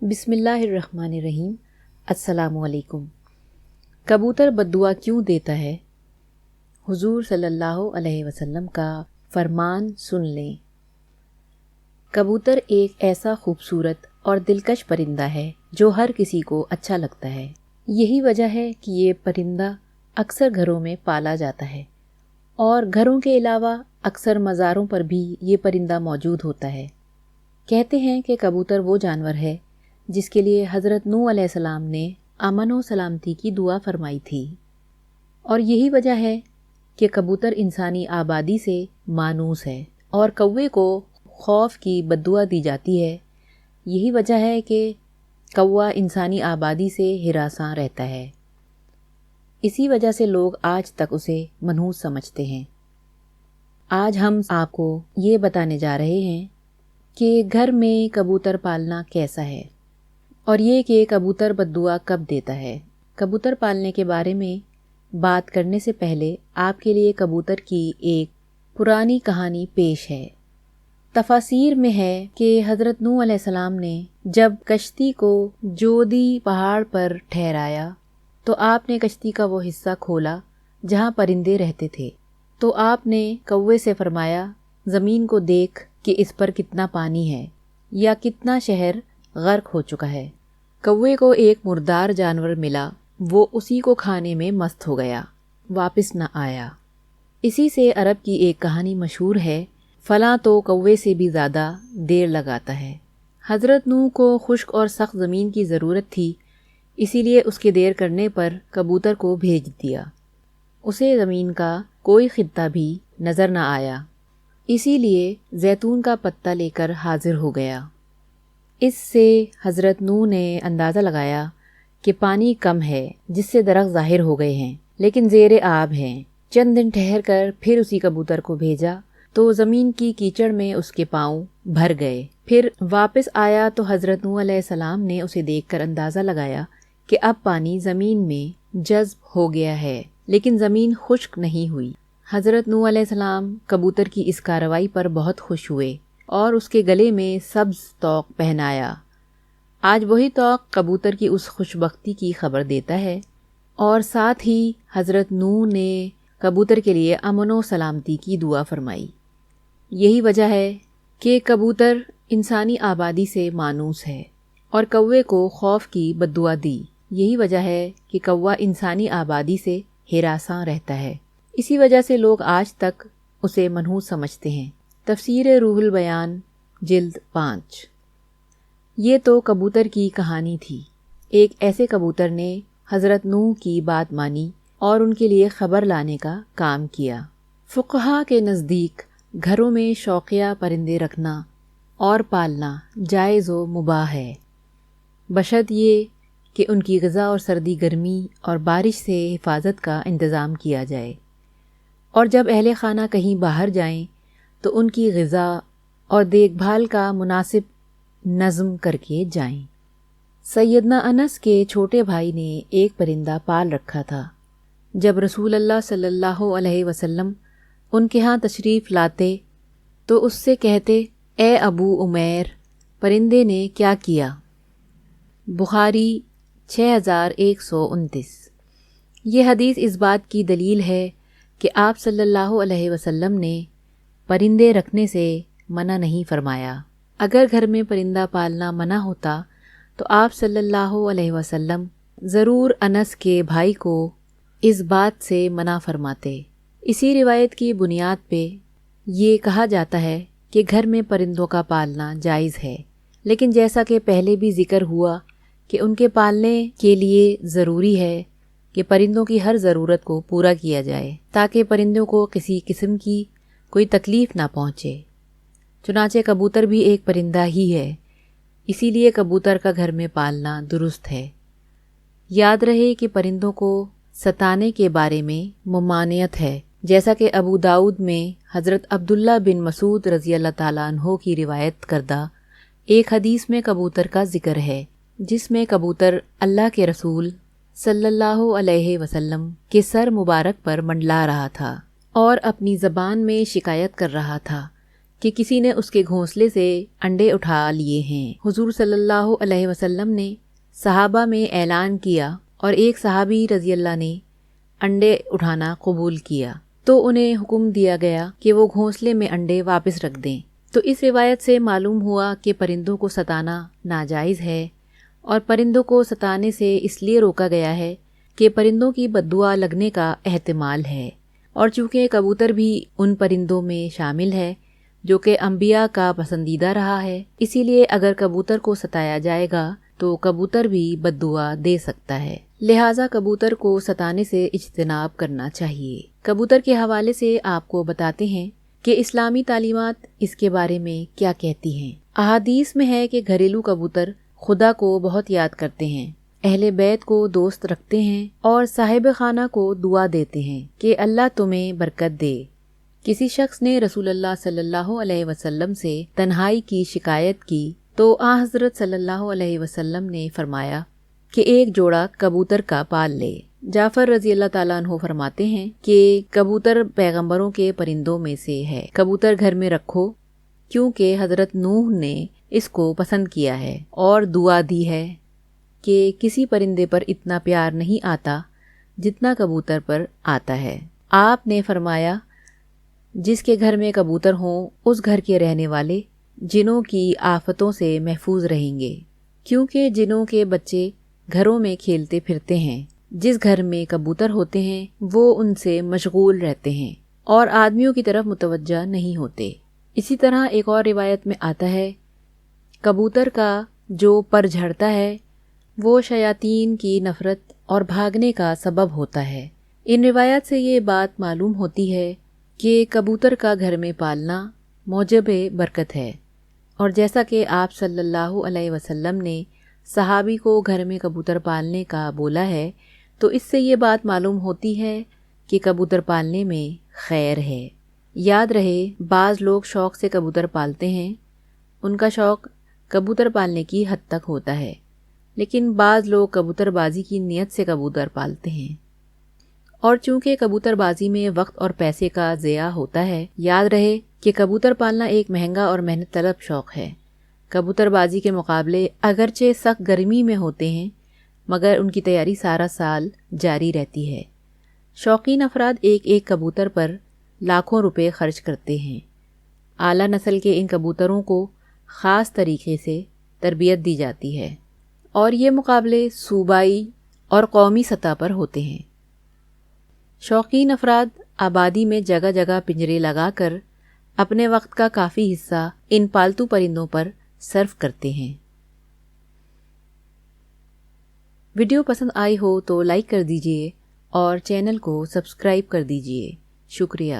بسم اللہ الرحمن الرحیم۔ السلام علیکم۔ کبوتر بد دعا کیوں دیتا ہے؟ حضور صلی اللہ علیہ وسلم کا فرمان سن لیں۔ کبوتر ایک ایسا خوبصورت اور دلکش پرندہ ہے جو ہر کسی کو اچھا لگتا ہے۔ یہی وجہ ہے کہ یہ پرندہ اکثر گھروں میں پالا جاتا ہے اور گھروں کے علاوہ اکثر مزاروں پر بھی یہ پرندہ موجود ہوتا ہے۔ کہتے ہیں کہ کبوتر وہ جانور ہے جس کے لیے حضرت نوح علیہ السلام نے امن و سلامتی کی دعا فرمائی تھی، اور یہی وجہ ہے کہ کبوتر انسانی آبادی سے مانوس ہے اور کوے کو خوف کی بد دعا دی جاتی ہے۔ یہی وجہ ہے کہ کوا انسانی آبادی سے ہراساں رہتا ہے۔ اسی وجہ سے لوگ آج تک اسے منحوس سمجھتے ہیں۔ آج ہم آپ کو یہ بتانے جا رہے ہیں کہ گھر میں کبوتر پالنا کیسا ہے، اور یہ کہ کبوتر بد دعا کب دیتا ہے۔ کبوتر پالنے کے بارے میں بات کرنے سے پہلے آپ کے لیے کبوتر کی ایک پرانی کہانی پیش ہے۔ تفاسیر میں ہے کہ حضرت نوح علیہ السلام نے جب کشتی کو جودی پہاڑ پر ٹھہرایا تو آپ نے کشتی کا وہ حصہ کھولا جہاں پرندے رہتے تھے، تو آپ نے کوے سے فرمایا، زمین کو دیکھ کہ اس پر کتنا پانی ہے یا کتنا شہر غرق ہو چکا ہے۔ کوے کو ایک مردار جانور ملا، وہ اسی کو کھانے میں مست ہو گیا، واپس نہ آیا۔ اسی سے عرب کی ایک کہانی مشہور ہے، فلاں تو کوے سے بھی زیادہ دیر لگاتا ہے۔ حضرت نوح کو خشک اور سخت زمین کی ضرورت تھی، اسی لیے اس کے دیر کرنے پر کبوتر کو بھیج دیا۔ اسے زمین کا کوئی خطہ بھی نظر نہ آیا، اسی لیے زیتون کا پتہ لے کر حاضر ہو گیا۔ اس سے حضرت نوح نے اندازہ لگایا کہ پانی کم ہے، جس سے درخت ظاہر ہو گئے ہیں لیکن زیر آب ہیں۔ چند دن ٹھہر کر پھر اسی کبوتر کو بھیجا تو زمین کی کیچڑ میں اس کے پاؤں بھر گئے۔ پھر واپس آیا تو حضرت نوح علیہ السلام نے اسے دیکھ کر اندازہ لگایا کہ اب پانی زمین میں جذب ہو گیا ہے، لیکن زمین خشک نہیں ہوئی۔ حضرت نوح علیہ السلام کبوتر کی اس کارروائی پر بہت خوش ہوئے اور اس کے گلے میں سبز طوق پہنایا۔ آج وہی طوق کبوتر کی اس خوشبختی کی خبر دیتا ہے، اور ساتھ ہی حضرت نوح نے کبوتر کے لیے امن و سلامتی کی دعا فرمائی۔ یہی وجہ ہے کہ کبوتر انسانی آبادی سے مانوس ہے اور کوے کو خوف کی بد دعا دی۔ یہی وجہ ہے کہ کوا انسانی آبادی سے ہراساں رہتا ہے، اسی وجہ سے لوگ آج تک اسے منحوس سمجھتے ہیں۔ تفسیر روح البیان جلد 5۔ یہ تو کبوتر کی کہانی تھی۔ ایک ایسے کبوتر نے حضرت نوح کی بات مانی اور ان کے لیے خبر لانے کا کام کیا۔ فقہا کے نزدیک گھروں میں شوقیہ پرندے رکھنا اور پالنا جائز و مباح ہے، بشرط یہ کہ ان کی غذا اور سردی گرمی اور بارش سے حفاظت کا انتظام کیا جائے، اور جب اہل خانہ کہیں باہر جائیں تو ان کی غذا اور دیکھ بھال کا مناسب نظم کر کے جائیں۔ سیدنا انس کے چھوٹے بھائی نے ایک پرندہ پال رکھا تھا۔ جب رسول اللہ صلی اللہ علیہ وسلم ان کے ہاں تشریف لاتے تو اس سے کہتے، اے ابو عمیر، پرندے نے کیا کیا؟ بخاری 6129۔ یہ حدیث اس بات کی دلیل ہے کہ آپ صلی اللہ علیہ وسلم نے پرندے رکھنے سے منع نہیں فرمایا۔ اگر گھر میں پرندہ پالنا منع ہوتا تو آپ صلی اللہ علیہ وسلم ضرور انس کے بھائی کو اس بات سے منع فرماتے۔ اسی روایت کی بنیاد پہ یہ کہا جاتا ہے کہ گھر میں پرندوں کا پالنا جائز ہے، لیکن جیسا کہ پہلے بھی ذکر ہوا کہ ان کے پالنے کے لیے ضروری ہے کہ پرندوں کی ہر ضرورت کو پورا کیا جائے تاکہ پرندوں کو کسی قسم کی کوئی تکلیف نہ پہنچے۔ چنانچہ کبوتر بھی ایک پرندہ ہی ہے، اسی لیے کبوتر کا گھر میں پالنا درست ہے۔ یاد رہے کہ پرندوں کو ستانے کے بارے میں ممانعت ہے، جیسا کہ ابو داؤد میں حضرت عبداللہ بن مسعود رضی اللہ تعالیٰ عنہ کی روایت کردہ ایک حدیث میں کبوتر کا ذکر ہے، جس میں کبوتر اللہ کے رسول صلی اللہ علیہ وسلم کے سر مبارک پر منڈلا رہا تھا اور اپنی زبان میں شکایت کر رہا تھا کہ کسی نے اس کے گھونسلے سے انڈے اٹھا لیے ہیں۔ حضور صلی اللہ علیہ وسلم نے صحابہ میں اعلان کیا اور ایک صحابی رضی اللہ نے انڈے اٹھانا قبول کیا تو انہیں حکم دیا گیا کہ وہ گھونسلے میں انڈے واپس رکھ دیں۔ تو اس روایت سے معلوم ہوا کہ پرندوں کو ستانا ناجائز ہے، اور پرندوں کو ستانے سے اس لیے روکا گیا ہے کہ پرندوں کی بد دعا لگنے کا احتمال ہے، اور چونکہ کبوتر بھی ان پرندوں میں شامل ہے جو کہ انبیاء کا پسندیدہ رہا ہے، اسی لیے اگر کبوتر کو ستایا جائے گا تو کبوتر بھی بد دعا دے سکتا ہے، لہٰذا کبوتر کو ستانے سے اجتناب کرنا چاہیے۔ کبوتر کے حوالے سے آپ کو بتاتے ہیں کہ اسلامی تعلیمات اس کے بارے میں کیا کہتی ہیں۔ احادیث میں ہے کہ گھریلو کبوتر خدا کو بہت یاد کرتے ہیں، اہل بیت کو دوست رکھتے ہیں اور صاحب خانہ کو دعا دیتے ہیں کہ اللہ تمہیں برکت دے۔ کسی شخص نے رسول اللہ صلی اللہ علیہ وسلم سے تنہائی کی شکایت کی تو آن حضرت صلی اللہ علیہ وسلم نے فرمایا کہ ایک جوڑا کبوتر کا پال لے۔ جعفر رضی اللہ تعالیٰ عنہ فرماتے ہیں کہ کبوتر پیغمبروں کے پرندوں میں سے ہے، کبوتر گھر میں رکھو کیونکہ حضرت نوح نے اس کو پسند کیا ہے اور دعا دی ہے کہ کسی پرندے پر اتنا پیار نہیں آتا جتنا کبوتر پر آتا ہے۔ آپ نے فرمایا جس کے گھر میں کبوتر ہوں اس گھر کے رہنے والے جنوں کی آفتوں سے محفوظ رہیں گے، کیونکہ جنوں کے بچے گھروں میں کھیلتے پھرتے ہیں، جس گھر میں کبوتر ہوتے ہیں وہ ان سے مشغول رہتے ہیں اور آدمیوں کی طرف متوجہ نہیں ہوتے۔ اسی طرح ایک اور روایت میں آتا ہے کبوتر کا جو پر جھڑتا ہے وہ شیاطین کی نفرت اور بھاگنے کا سبب ہوتا ہے۔ ان روایات سے یہ بات معلوم ہوتی ہے کہ کبوتر کا گھر میں پالنا موجب برکت ہے، اور جیسا کہ آپ صلی اللہ علیہ وسلم نے صحابی کو گھر میں کبوتر پالنے کا بولا ہے تو اس سے یہ بات معلوم ہوتی ہے کہ کبوتر پالنے میں خیر ہے۔ یاد رہے بعض لوگ شوق سے کبوتر پالتے ہیں، ان کا شوق کبوتر پالنے کی حد تک ہوتا ہے، لیکن بعض لوگ کبوتر بازی کی نیت سے کبوتر پالتے ہیں، اور چونکہ کبوتر بازی میں وقت اور پیسے کا ضیاع ہوتا ہے، یاد رہے کہ کبوتر پالنا ایک مہنگا اور محنت طلب شوق ہے۔ کبوتر بازی کے مقابلے اگرچہ سخت گرمی میں ہوتے ہیں مگر ان کی تیاری سارا سال جاری رہتی ہے۔ شوقین افراد ایک ایک کبوتر پر لاکھوں روپے خرچ کرتے ہیں۔ اعلیٰ نسل کے ان کبوتروں کو خاص طریقے سے تربیت دی جاتی ہے، اور یہ مقابلے صوبائی اور قومی سطح پر ہوتے ہیں۔ شوقین افراد آبادی میں جگہ جگہ پنجرے لگا کر اپنے وقت کا کافی حصہ ان پالتو پرندوں پر صرف کرتے ہیں۔ ویڈیو پسند آئی ہو تو لائک کر دیجئے اور چینل کو سبسکرائب کر دیجئے۔ شکریہ۔